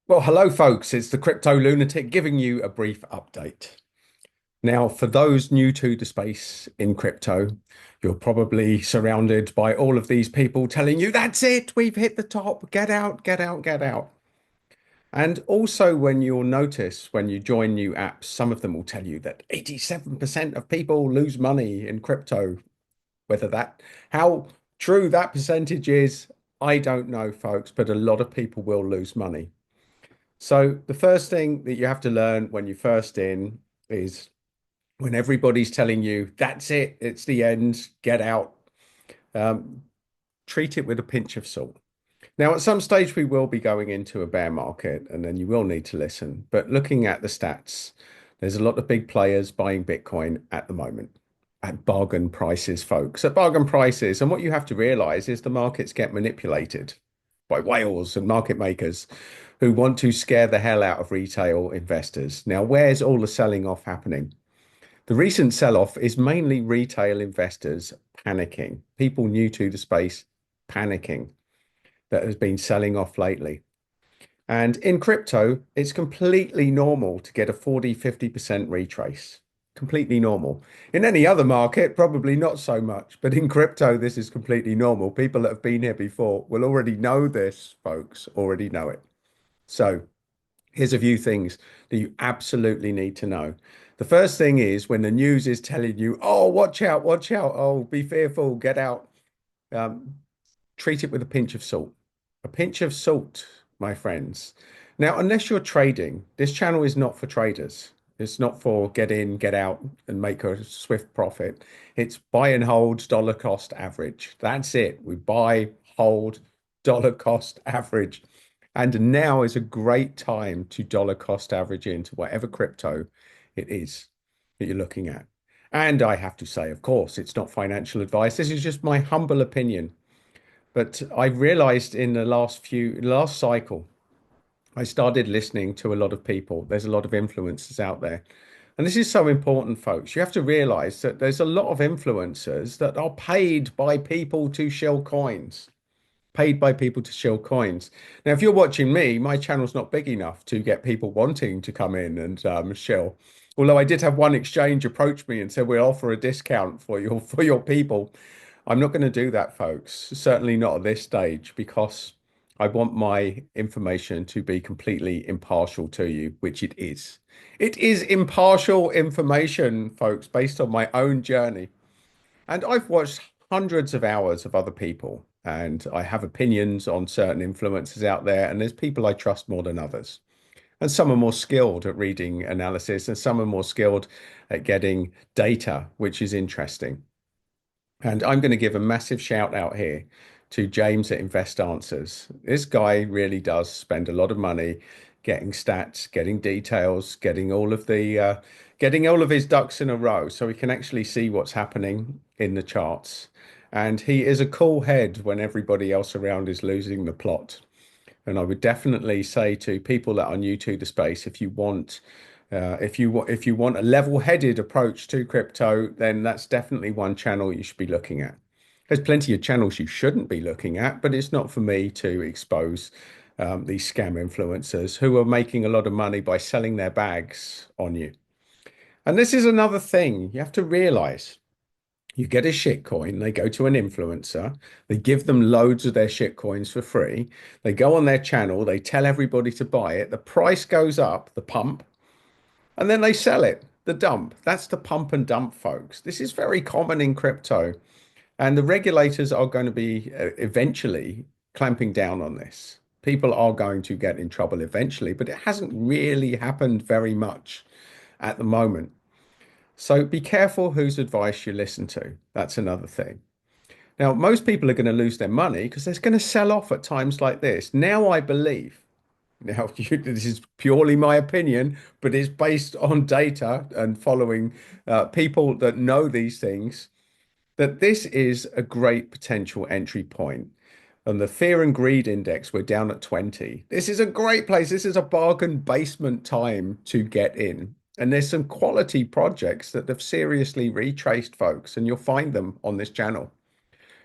Well, hello, folks. It's the Crypto Lunatic giving you a brief update. Now, for those new to the space in crypto, you're probably surrounded by all of these people telling you, that's it, we've hit the top, get out, get out, get out. And also, when you'll notice when you join new apps, some of them will tell you that 87% of people lose money in crypto. Whether that, how true that percentage is, I don't know, folks, but a lot of people will lose money. So the first thing that you have to learn when you first in is when everybody's telling you, that's it, it's the end, get out, um, treat it with a pinch of salt. Now, at some stage, we will be going into a bear market, and then you will need to listen. But looking at the stats, there's a lot of big players buying Bitcoin at the moment at bargain prices, folks, at bargain prices. And what you have to realize is the markets get manipulated by whales and market makers who want to scare the hell out of retail investors. Now, where's all the selling off happening? The recent sell off is mainly retail investors panicking, people new to the space panicking that has been selling off lately. And in crypto, it's completely normal to get a 40, 50% retrace. Completely normal. In any other market, probably not so much. But in crypto, this is completely normal. People that have been here before will already know this, folks, already know it. So here's a few things that you absolutely need to know. The first thing is when the news is telling you, oh, watch out, oh, be fearful, get out. Um, Treat it with a pinch of salt. A pinch of salt, my friends. Now, unless you're trading, this channel is not for traders. It's not for get in, get out, and make a swift profit. It's buy and hold, dollar cost average. That's it. We buy, hold, dollar cost average. And now is a great time to dollar cost average into whatever crypto it is that you're looking at. And I have to say, of course, it's not financial advice. This is just my humble opinion. But I realized in the last cycle, I started listening to a lot of people. There's a lot of influencers out there. And this is so important, folks. You have to realize that there's a lot of influencers that are paid by people to shill coins, paid by people to shill coins. Now, if you're watching me, my channel's not big enough to get people wanting to come in and shill. Although I did have one exchange approach me and said we'll offer a discount for your people. I'm not going to do that, folks. Certainly not at this stage because I want my information to be completely impartial to you, which it is. It is impartial information, folks, based on my own journey. And I've watched hundreds of hours of other people, and I have opinions on certain influencers out there, and there's people I trust more than others. And some are more skilled at reading analysis, and some are more skilled at getting data, which is interesting. And I'm going to give a massive shout out here to James at Invest Answers. This guy really does spend a lot of money getting stats, getting details, getting all of his ducks in a row so he can actually see what's happening in the charts. And he is a cool head when everybody else around is losing the plot. And I would definitely say to people that are new to the space, if you want a level-headed approach to crypto, then that's definitely one channel you should be looking at. There's plenty of channels you shouldn't be looking at, but it's not for me to expose these scam influencers who are making a lot of money by selling their bags on you. And this is another thing you have to realize. You get a shit coin, they go to an influencer, they give them loads of their shit coins for free. They go on their channel, they tell everybody to buy it. The price goes up, the pump, and then they sell it, the dump. That's the pump and dump, folks. This is very common in crypto. And the regulators are going to be eventually clamping down on this. People are going to get in trouble eventually, but it hasn't really happened very much at the moment. So be careful whose advice you listen to. That's another thing. Now, most people are going to lose their money because they're going to sell off at times like this. Now, I believe, now this is purely my opinion, but it's based on data and following people that know these things, that this is a great potential entry point. And the fear and greed index, we're down at 20. This is a great place. This is a bargain basement time to get in. And there's some quality projects that have seriously retraced, folks, and you'll find them on this channel.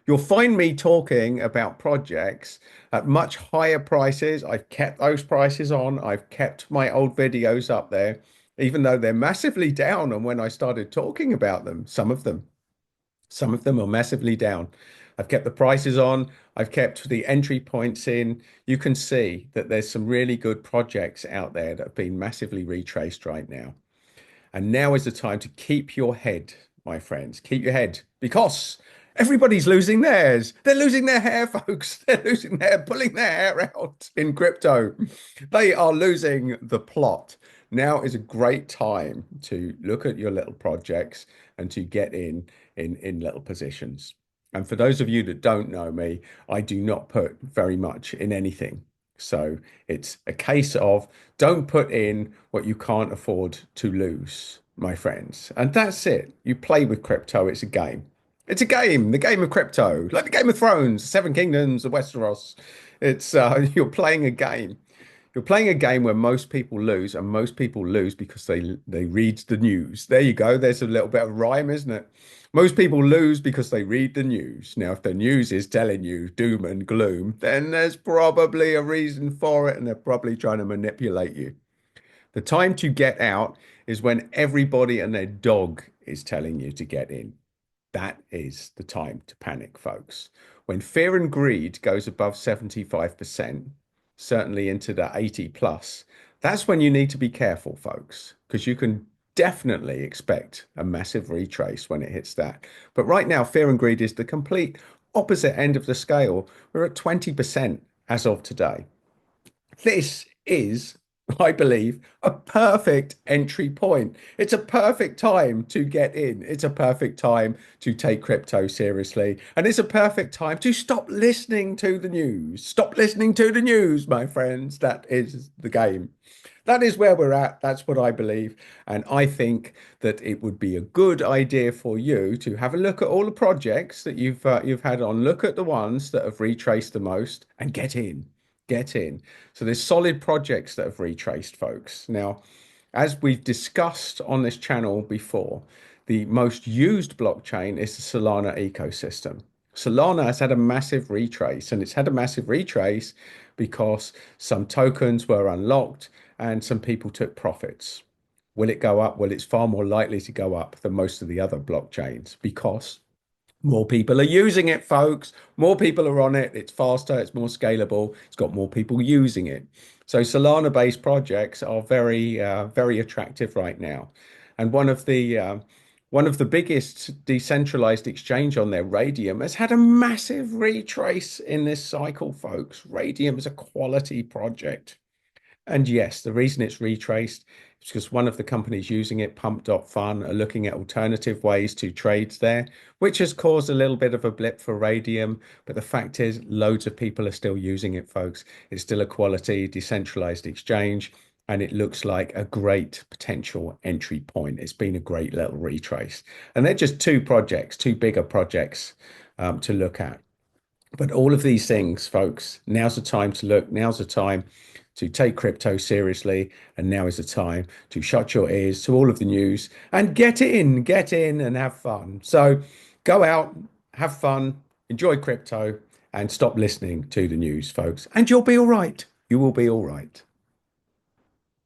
You'll find me talking about projects at much higher prices. I've kept those prices on. I've kept my old videos up there, even though they're massively down on when I started talking about them. Some of them are massively down. I've kept the prices on. I've kept the entry points in. You can see that there's some really good projects out there that have been massively retraced right now. And now is the time to keep your head, my friends. Keep your head because everybody's losing theirs. They're losing their hair, folks. They're losing pulling their hair out in crypto. They are losing the plot. Now is a great time to look at your little projects and to get in little positions. And for those of you that don't know me, I do not put very much in anything. So it's a case of don't put in what you can't afford to lose, my friends. And that's it. You play with crypto, it's a game. It's a game, the game of crypto, like the Game of Thrones, Seven Kingdoms of Westeros. It's you're playing a game. You're playing a game where most people lose, and most people lose because they read the news. There you go. There's a little bit of rhyme, isn't it? Most people lose because they read the news. Now, if the news is telling you doom and gloom, then there's probably a reason for it, and they're probably trying to manipulate you. The time to get out is when everybody and their dog is telling you to get in. That is the time to panic, folks. When fear and greed goes above 75%, certainly into the 80 plus, that's when you need to be careful, folks, because you can definitely expect a massive retrace when it hits that. But right now, fear and greed is the complete opposite end of the scale. We're at 20% as of today. This is, I believe, a perfect entry point. It's a perfect time to get in. It's a perfect time to take crypto seriously. And it's a perfect time to stop listening to the news. Stop listening to the news, my friends. That is the game. That is where we're at. That's what I believe. And I think that it would be a good idea for you to have a look at all the projects that you've had on. Look at the ones that have retraced the most and get in. Get in. So there's solid projects that have retraced, folks. Now, as we've discussed on this channel before, the most used blockchain is the Solana ecosystem. Solana has had a massive retrace, and it's had a massive retrace because some tokens were unlocked and some people took profits. Will it go up? Well, it's far more likely to go up than most of the other blockchains because more people are using it, folks. More people are on it. It's faster, it's more scalable, it's got more people using it. So Solana-based projects are very attractive right now. And one of the biggest decentralized exchange on there, Radium, has had a massive retrace in this cycle, folks. Radium is a quality project. And yes, the reason it's retraced is because one of the companies using it, Pump.Fun, are looking at alternative ways to trade there, which has caused a little bit of a blip for Radium. But the fact is, loads of people are still using it, folks. It's still a quality, decentralized exchange, and it looks like a great potential entry point. It's been a great little retrace. And they're just two projects, two bigger projects to look at. But all of these things, folks, now's the time to look. Now's the time to take crypto seriously. And now is the time to shut your ears to all of the news and get in and have fun. So go out, have fun, enjoy crypto, and stop listening to the news, folks. And you'll be all right. You will be all right.